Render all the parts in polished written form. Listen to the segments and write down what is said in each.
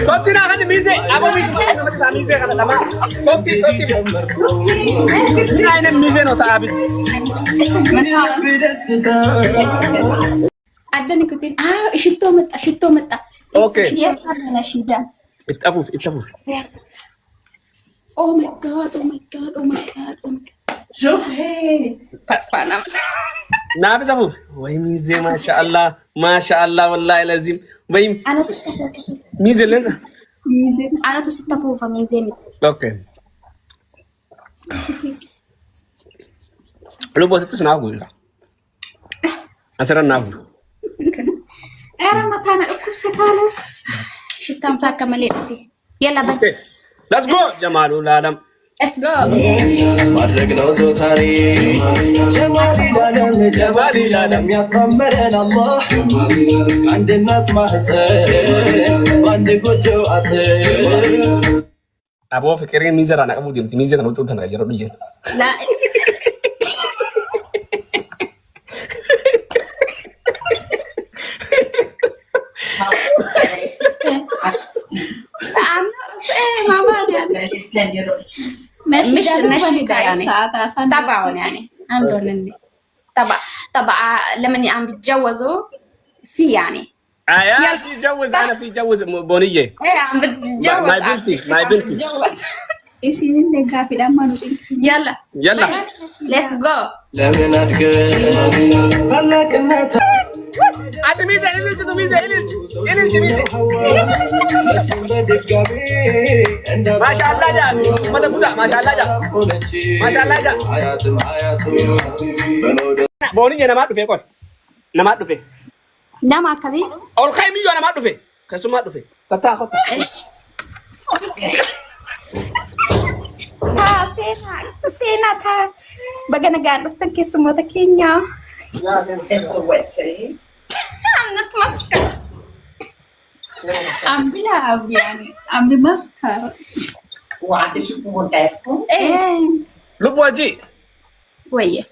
صوتي ناخذ ميزه ابو ميزه كذا تمام صوتي انا ميزه نو تعبي عدني كنت شتو متى اوكي نشيدا اتفوف Oh my god. شوف هي فانا نافذ ابوف وي ميزه ما شاء الله والله لازم وي انا ميزه لازم انا تو ستة فوفا ميزه اوكي لو بس تسمعوا كده أسرع نافذ انا ما كان اكو سكالس شتا مساكه مليسي يلا بس Let's go جمال العالم let's go ማድረግነው ዞታሪ ጀማሊ ላለም ያጣመረን አላህ አንድ እናት ማህፀን አንድ ጎጆ አጥር አቦ ፍቅሬን ሚዘራ ናቀፉ ዲምቲ ሚዘራ ነው ጡንተና ያረዱ ይሄ لا مش يعني طبعا يعني عندهم طبعا لما عم بيتجوزوا في يعني بيتجوز انا بيتجوز بونيه ايه عم بتتجوز ماي بنتي ايش اللي قافي لما يلا ليتس جو ለምን አድገ ታላቅነት አተ ሚዘራ ሚዘራ ማሻአላህ ያ መተቡዳ ማሻአላህ ያ ቦኒዬ ነማ ዱፌ ቆይ ነማ ዱፌ نعم كبي ኦል ኸይሚዮ ነማ ዱፌ ከሱማ ዱፌ ተታኸተ سينا تا بغنغان دفتن كيسمو تكينيا نتمسك عم بلعب يعني عم بمسكر وعندي شوفوا مونتاكو ايه لبواجي ويه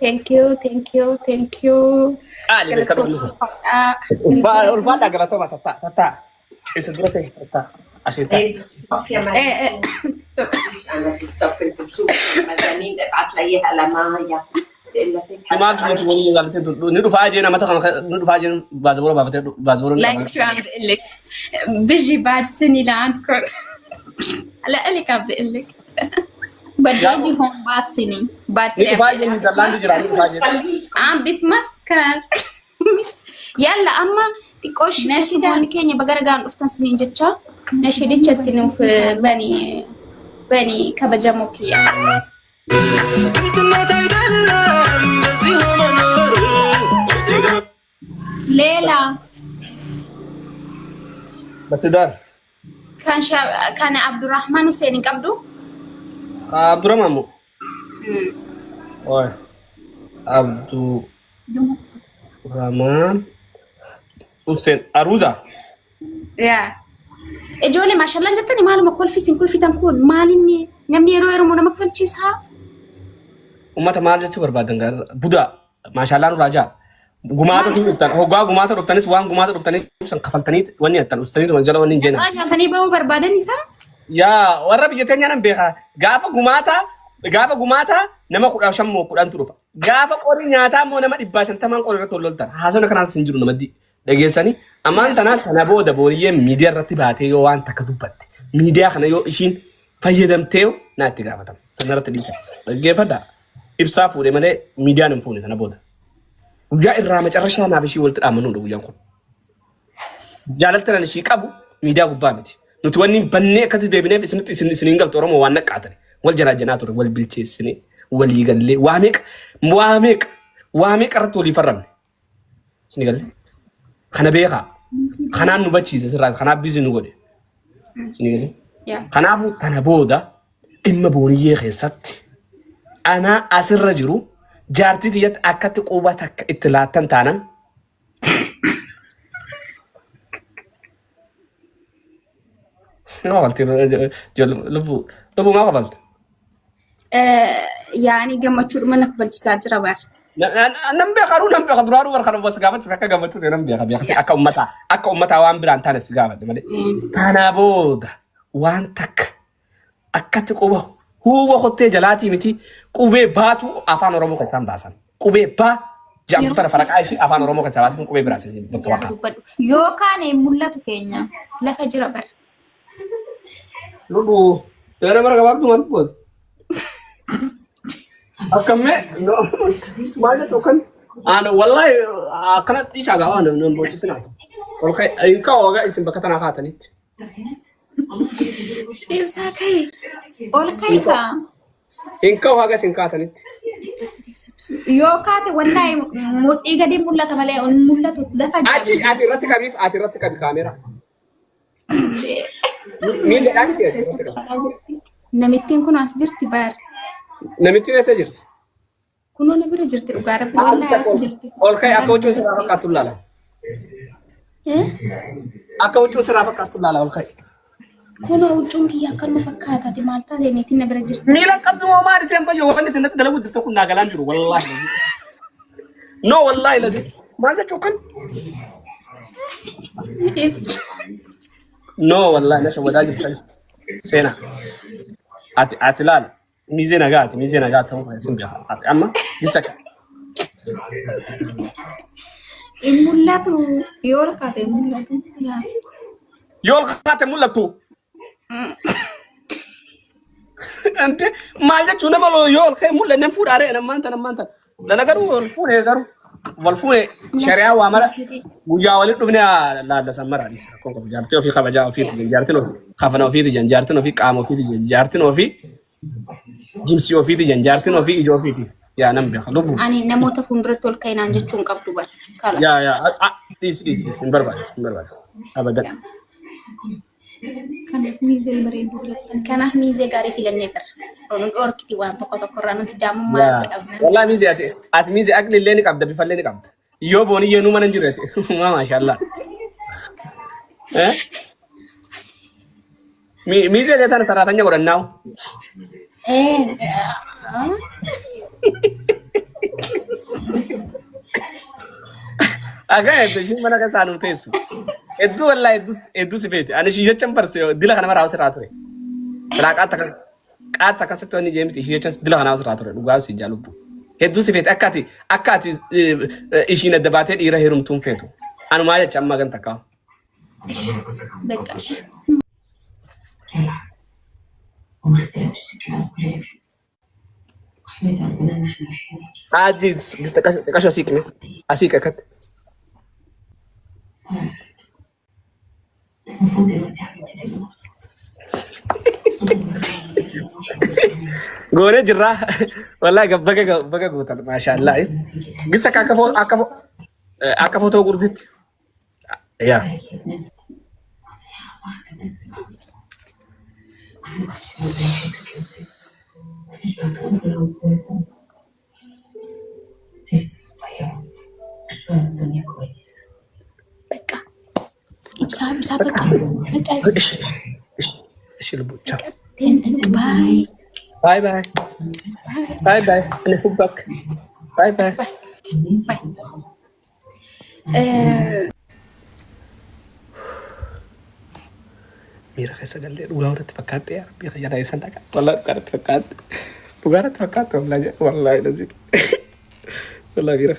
thank you ali kadu ba ulfada galatoma tata اسدرتي تata عشان انا تيك توك كنت بشوف مجانين ابعت لي اياها لمايا ما سمعت وني قالت ندو فاجينا مثلا ندو فاجين بازبور بازبور لايك شو عم بقول لك بيجي بعد سنه لعندكم لا لك عم بقول لك بدي اجي هون بعد سنه بعد ندو فاجين زلاند جرا ندو فاجين عم بتمسكر يلا اما تقوش نشيدان كينيا بغرغان دفتن سنين جچا نشيدچتي نو في بني كبجموكيا ليلى بتدار كان عبد الرحمن حسين قبدو عبد الرحمن اوه عبد الرحمن حسين اروزا يا اجولي ما شاء الله جتني مالو مكول في سين كل في تنكون مالني نمني يرو مو نمكل تشيسها ummata maal jechuu barbaadan buda maashaallah raja gumaata sun hoggaa gumaata dhuftanis waan gumaata dhuftanii san kafaltanii wanni attan ustaniitu man jala wanni jeena saayantanii bahu barbaadan isa yaa warra biyya teenya nan beeka gaafa gumaata nama 15 moo 10 dhufa gaafa qorii nyaataa moo nama 150 qorii irratti loltan haasona kanaan sin jiru namatti dhageessanii ammaan tana booda booniyyee miidiyaa irratti baatee yoo waan takka dubbatti miidiyaa kana yoo ishiin fayyadamtee naatti gaafatam sanarratti dhiisa dhaggeeffadha ibsaa fuudhee malee miidiyaan hin fuune tana booda guyyaa irraa macarrashaa naaf ishii walitti dhaamanuudha guyyaan kun jaalattan ishii qabu miidiyaa gubbaa miti nuti wanni bannee akkatti deebineef isiniin galtu oromoo waan naqqaatani wal jaraajjanaa ture wal bilcheessine walii gallee waa meeqa irratti walii farramne isin galle kana beekaa kanaan nu bachiise sirraa kanaaf bizi nu godhe isin galle kanaafuu tana booda dhimma booniyyee keessatti ana asirra jiru jaartii tiyyatti akkatti quba takka itti laattan taanan قابلتي لبو ما قابلت يعني قمتشور منك بلجي ساجرة بار Nam beeka ru nam beeka duraanu war kana bas gaafatu akka gaafatu nam beeka beeka akka ummata waan biraan taanes gaafatu malee taana booda waan takka akkatti quba huwa hottee jalaatii miti qubee baatu afaan oromoo keessaan baasan qubee baa jamtu tana faraqaa ishii afaan oromoo keessaa baasan qubee biraasi bakka waqa yookaan mul'atu keenya lafa jira bar lubu tana mara gabaabdu man bood akamme maaja tokan ana wallahi akana isa gawa nan boochisina olkay inka oga isin bakka tana qaatanit ibsa kay olkay ka inka oga isin qaatanit yoo kaate wallahi mudhii gadi mul'ata malee mul'atu lafa jira ati irratti qabi kaamera miize dhaabite namittiin kun as jirti bar namittiin eessa jirti kunoo na bira jirti dhugaa rabbi wallahi as jirti olkay akka wuccuun siraa fakkaatu laala akka wuccuun siraa fakkaatu laala olkay kunoo wuccuun kiyya akkanuma fakkaataati maal taatee niitiin na bira jirti miila qabdu moo maali seen bayyoo wanni sinatti dalagu jirtu kun naagalaan jiru wallahi no wallahi lazi maal jechuu kan no wallahi nasa wadaa jirtan seena ati laala miizee nagaa ta'uu sin beeka ati amma bisaka mul'atu yoo kaate mul'atu yoo kaate mul'atu ante maal jechuu nama yoo kee mul'anne fuudhaare nammaan lana garuu wal fuune shari'aa waa mara guyyaa walit dhufne laalla sammara adisa kon ko jaartii ofii kabajaa ofii jaartiin ofii kafana ofii jaartiin ofii qaama ofii jaartiin ofii jimsi ofii jaartiin ofii ijoo ofii yaa nam beeka lubu ani namoota fuulduratti ol kainaan jechuun qabdu bar kala yaa dis hin barbaadu abadan kanaaf miizee bareedu filattan kanaaf miizee gaarii filannee bar onuun dhorkiti waan tokko irraa nuti daamummaa qabna wallahi miizee ati miizee aqli illee ni qabda bifallee ni qabda yoo booni yeenuu mana hin jirre maashaallah miizee tana saraatanya godhannaaw aga edushin mana ka saanu teessu eddu wallahi eddu sifeeti ani shijechan barse dila kana mara awsira ture raqata ka satto ni jemiti shijechan dila kana awsira ture dugaa si jalubu eddu sifeeti akkati ishina dabate dira herumtum fetu anu ma yacha amma gan takka bekash Ajit, kasho asikme. Asika kat. Gore jirra. Wallahi baga gutan masyaallah. Gisa akka foto gurgit. Ya. በቃ ኢብሳ በቃ እሺ ልቡ ቻው ባይ ባይ እኔ ሁባክ ባይ mira che sagalle dhugaarratti fakkaate yaa rabbi khayra isan dhaqa wallahi dhugaarratti fakkaate wallahi lazim wallahi mira